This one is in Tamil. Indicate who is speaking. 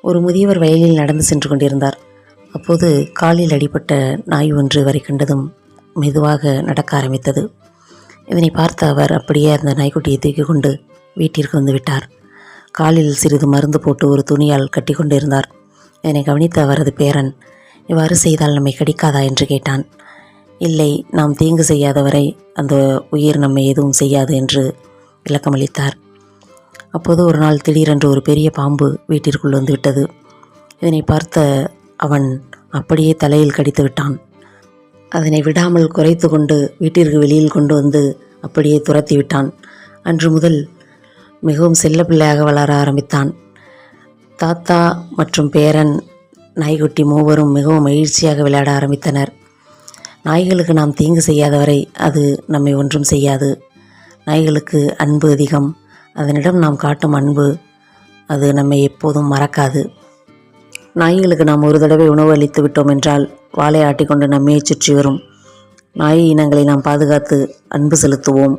Speaker 1: ஒரு முதியவர் வயலில் நடந்து சென்று கொண்டிருந்தார். அப்போது காலில் அடிபட்ட நாய் ஒன்று வரை கண்டதும் மெதுவாக நடக்க ஆரம்பித்தது. இதனை பார்த்த அவர் அப்படியே அந்த நாய்க்குட்டியை தூக்கி கொண்டு வீட்டிற்கு வந்து விட்டார். காலில் சிறிது மருந்து போட்டு ஒரு துணியால் கட்டி கொண்டிருந்தார். இதனை கவனித்த அவரது பேரன், இவ்வாறு செய்தால் நம்மை கடிக்காதா என்று கேட்டான். இல்லை, நாம் தீங்கு செய்யாதவரை அந்த உயிர் நம்மை எதுவும் செய்யாது என்று விளக்கமளித்தார். அப்போது ஒரு நாள் திடீரென்று ஒரு பெரிய பாம்பு வீட்டிற்குள் வந்துவிட்டது. இதனை பார்த்த அவன் அப்படியே தலையில் கடித்து விட்டான். அதனை விடாமல் குறைத்து கொண்டு வீட்டிற்கு வெளியில் கொண்டு வந்து அப்படியே துரத்தி விட்டான். அன்று முதல் மிகவும் செல்ல பிள்ளையாக வளர ஆரம்பித்தான். தாத்தா மற்றும் பேரன் நாய்க்குட்டி மூவரும் மிகவும் மகிழ்ச்சியாக விளையாட ஆரம்பித்தனர். நாய்களுக்கு நாம் தீங்கு செய்யாதவரை அது நம்மை ஒன்றும் செய்யாது. நாய்களுக்கு அன்பு அதிகம். அதனிடம் நாம் காட்டும் அன்பு அது நம்மை எப்போதும் மறக்காது. நாய்களுக்கு நாம் ஒரு தடவை உணவு அளித்து விட்டோம் என்றால் வாலை ஆட்டிக்கொண்டு நம்மையே சுற்றி வரும். நாய் இனங்களை நாம் பாதுகாத்து அன்பு செலுத்துவோம்.